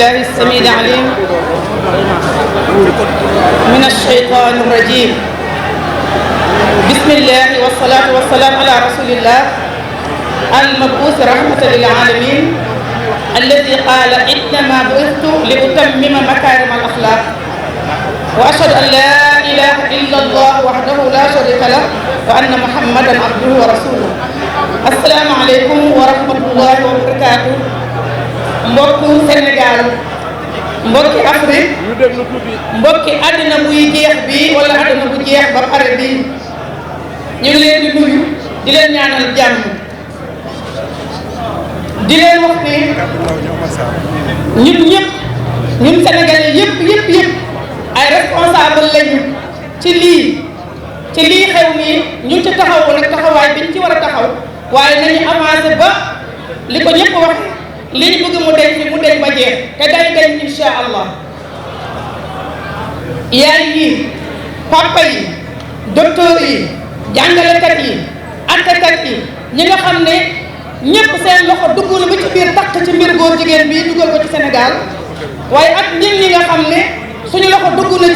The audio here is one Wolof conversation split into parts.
بالله السميع العليم من الشيطان الرجيم بسم الله والصلاة والسلام على رسول الله المبعوث رحمة للعالمين الذي قال إنما بعثت لأتمم مكارم الأخلاق وأشهد أن لا إله إلا الله وحده لا شريك له وأن محمدا عبده ورسوله السلام عليكم ورحمة الله وبركاته mbokku Sénégal mbokki Afrique mbokki àddina buy jeex bi wala àddina bu jeex ba pare bi ñu ngi leen di nuyu di leen ñaanal jàmm di leen wax ne ñun ñëpp ñun sénégalais yëpp ay responsable lañu ci lii xew nii ñu ci taxaw nag taxawaay biñ ci war a taxaw waaye nañu avancé ba li ko ñëpp wax li ñu bëgg mu deñ ba jeex te day deñ insha allah yaay yi papa yi docteur yi jàngalekat yi attekat yi ñi nga xam ne ñëpp seen loxo dugg na ba ci biir takk ci mbir góor jigéen bii dugal ko ci Sénégal waaye ak ñin ñi nga xam ne suñu loxo dugg na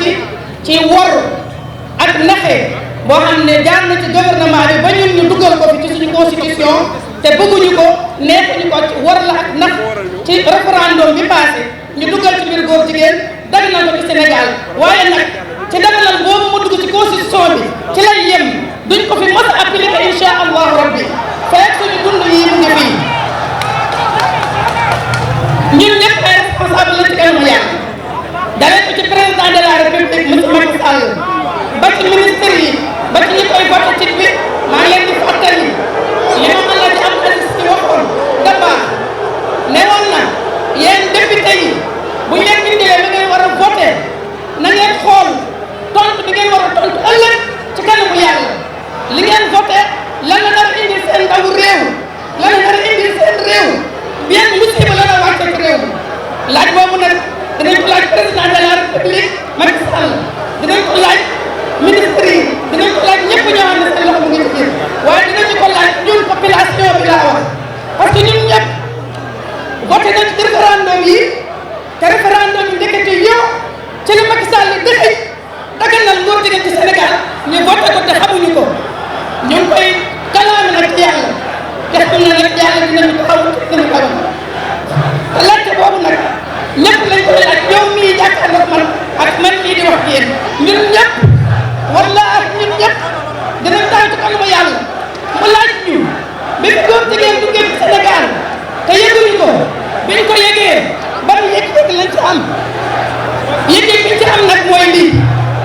ci wor ak naxe boo xam ne jaar na ci gouvernement bi ba ñun ñu dugal ko fi ci suñu constitution te bëgguñu ko neexuñu ko ci war la ak nax ci référendum bi passé ñu dugal ci mbir góor jigéen daganal ko ci Sénégal waaye nag ci daganal boobu mu dugg ci constitution bi ci lay yem duñ ko fi mos a appliqué insha allahu rabbi fekk suñu dund yi mu ngi fii ñun ñëpp ay responsable la ci kanamu yàlla dalee ko ci président de la république monsieur Macky Sall ba ci ministre yi ba ci ñi koy voté ci bi maa ngi leen di fàttali li ma mën la ci am alis ci waxoon daba ne woon na yéen député yi bu ñu leen indilee da ngeen war a voté na ngeen xool tontu bi ngeen war a tontu ëllëg ci kanamu yàlla li ngeen voté lan la nar a indi seen ndawu réew lan la nar a indi seen réew bien musiba la la wàcce ci réew laaj boobu nag dinañ ko laaj président de la république Macky Sall dinañ ko laaj ministre yi dinañ ko laaj ñëpp ñoo xam ne seen loxo mu ngi ci biir waaye dinañu ko laaj ñun population bi laa wax parce que ñun ñëpp voté nañ ci référendum yi te référendum yi ndekete yow ci li Macky Sall dëxëj daganal ngóor jigéen ci Sénégal ñu voté ko te xamuñu ko ñu ngi koy kalaame nag ci yàlla te xam na nag yàlla dinañu ko xaw dina xamal te laajte boobu nag ñëpp lañ koy laaj yow mii jàkkaarloog man ak man mii di wax yéen ñun ñëpp wallaahi ñun ñëpp dinañ taw ci kanamu yàlla mu laaj ñu bi fi góor jigéen duggee ci Sénégal te yëguñu ko biñ ko yëgee ban yëg-yëg lañ ci am yëg-yëg biñ ci am nag mooy lii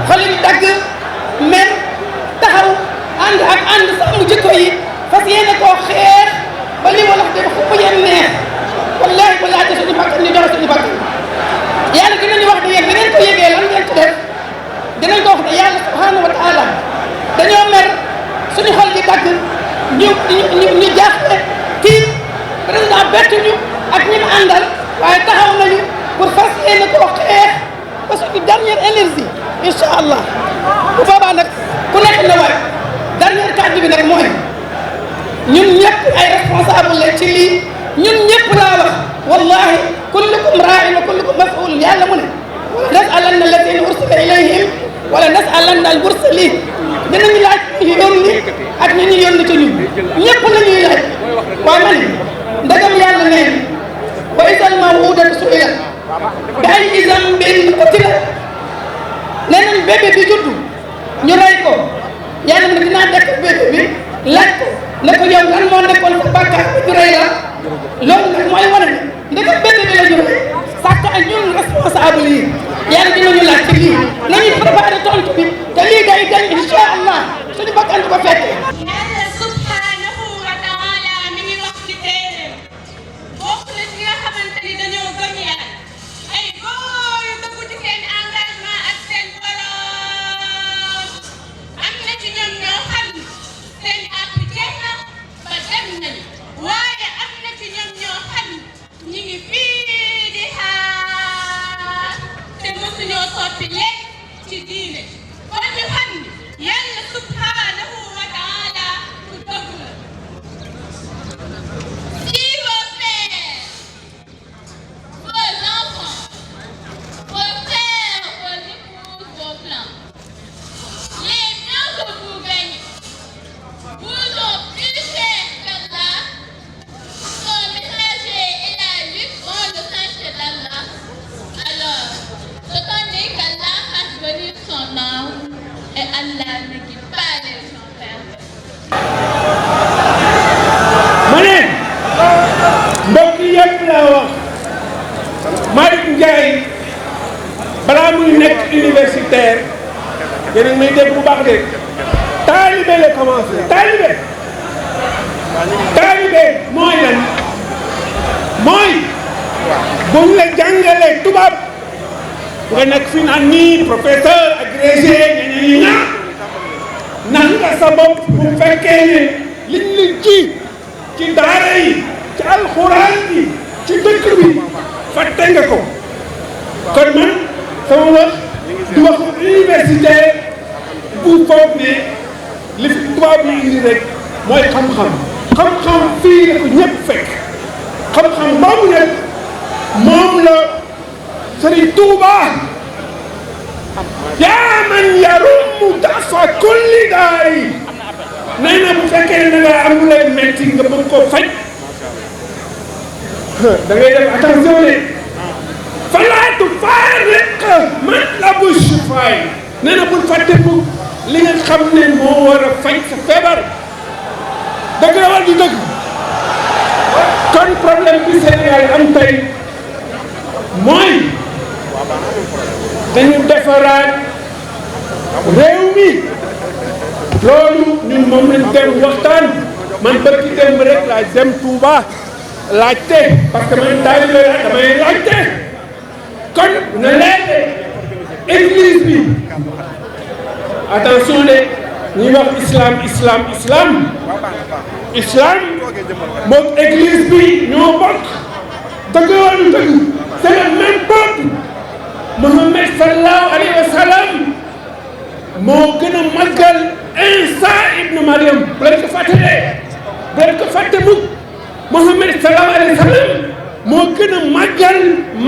xol yi dagg mer taxaw ànd sàmm jikko yi fas yéene koo xeex ba li wolof di wax ku yem neex wallaahi bu laajte suñu bakkan ñu joxe suñu bakkan yàlla dinañu wax ne yéen bi ngeen ko yëgee lan ngeen ci def dinañ ko wax ne yàlla subhanahu wa taala dañoo mer suñu xol yi dagg ñu jaaxle tiit président bettuñu ak ñi mu àndal waaye taxaw nañu pour fas yéene koo xeex ba suñu dernière énergie incha allah bu boobaa nag ku nekk na war dernière kàddu bi nag mooy ñun ñëpp ay responsable la ci lii ñun ñëpp laa wax wallahi kullukum raa'in wa kullukum mas'uulun yàlla mu ne nas'alanna allaziina ursila ilayhim wala nas'alanna al-mursaliin dinañu laaj ñu yónni ak ñi ñu yónni ci ñun ñëpp la ñuy laaj waaye man ndegam yàlla nee wa izal maw'uudatu su'ilat bi ayyi dhanbin qutilat nee nañ bébé bi juddu ñu rey ko yàlla mu ne dinaa dekk bébé bi laaj ko ne ko yow lan moo nekkoon sa bàkkaar bi ñu rey la loolu nag mooy wane ne ndegam bébé bi la ñu rey sàkk ak ñun responsable yi yàlla dinañu laaj ci lii nañuy préparé tontu bi te lii day dañ incha allah suñu bakkan du ko fekkee. Yàlla subhanahu wa taala mi ngi wax ci téeréem bokk na ci nga xamante ni dañoo gëm yàlla ay góor yu dëgg ci seen engagement ak seen borom am na ci ñoom ñoo xam seen àpp jeex na ba dem nañu waaye am na ci ñoom ñoo xam ñi ngi fii di xaar te mosuñoo soppi léegi ci diine kon ñu xam ni yàlla subhanahu wa taala Allah ne quitte pas les gens perdus. ma ne mbokk yëpp laa wax Malick Ndiaye balaa muy nekk universitaire yéen a ngi may dégg bu baax de taalibe la commencé taalibe mooy lan mooy buñ la jàngalee tubaab nga nekk fi naan nii professeur agrégé ña nan nga sa bopp bu fekkee ne liñ la ci daara yi ci alxuraan bi ci dëkk bi fàtte nga ko kon man sama wax du wax universitaire bu foog ne li fi tubaab yi indi rek mooy xam-xam fii la ko ñëpp fekk xam-xam boobu nag moom la Sëriñ Tuuba yaa man yarumu dafa kulli daay nee na bu fekkee ne da nga am lu lay metti nga bëgg koo faj da ngay def attention ne falaatu faariq matlabu shifaay nee na bul fàtte bu li nga xam ne moo war a faj sa feebar dëgg la wala du dëgg kon problème bi Sénégal am tey mooy dañu defaraat réew mi loolu ñun moom lañ dem waxtaan man bëgg dem rek laa dem Touba laajte parce que man taalibe la damay laajte kon na leer église bi attention de ñuy wax islam moom église bi ñoo bokk dëgg wala dëgg c'est le même peuple Mohammed sallallahu alayhi wa sallam moo gën a màggal Isa ibn Mariam bu leen ko fàtte mukk Mohammed sallallahu alayhi wa sallam moo gën a màggal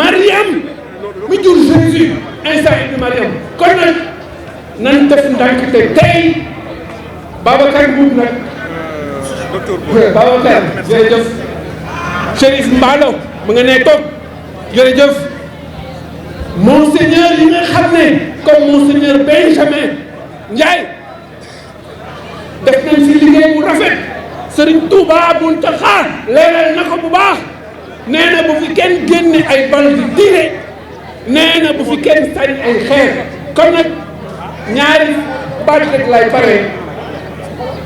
Mariam mi jur Jésus Isa ibn Mariam kon nag nan def ndànk te tey Babacar Mbuub nag Babacar jërëjëf Chérif Mballo mu nga nee toog jërëjëf monseigneur yi nga xam ne comme monseigneur Benjamin Ndiaye def nañ fi liggéey bu rafet Serigne Touba Mountakha leeral na ko bu baax nee na bu fi kenn génne ay bal di tiire nee na bu fi kenn sànni ay xeer kon nag ñaari baat rek lay pare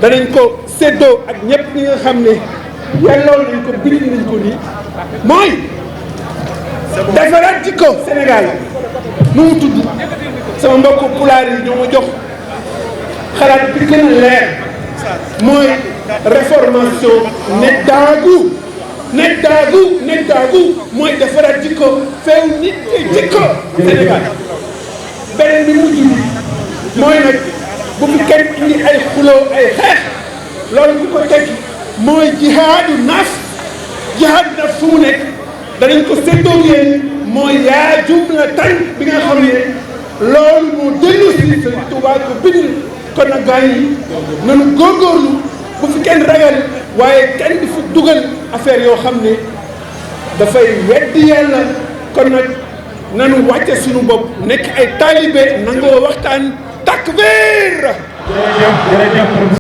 danañ ko séddoo ak ñëpp ñi nga xam ne yelloo nañ ko bind nañ ko nii mooy defaraat jikko Sénégal nu mu tudd sama mbokku pulaar yi ñoo ma jox xalaat bi gën a leer mooy réformation net daagu mooy defaraat jikko feew nit jikko Sénégal beneen bi mujj bi mooy nag bu fi kenn indi ay xuloo ay xeex loolu bi ko tekki mooy jihaadu nafs fu mu nekk danañ ko séddoo yéen mooy yaa jumla tan bi nga xam ne loolu moo dellu si Sëriñ Tuubaa ko bind kon nag gars yi nanu góorgóorlu bu fi kenn ragal waaye kenn di fi dugal affaire yoo xam ne dafay weddi yàlla kon nag nanu wàcce suñu bopp nekk ay taalibe nangoo waxtaan takbir. jërëjëf.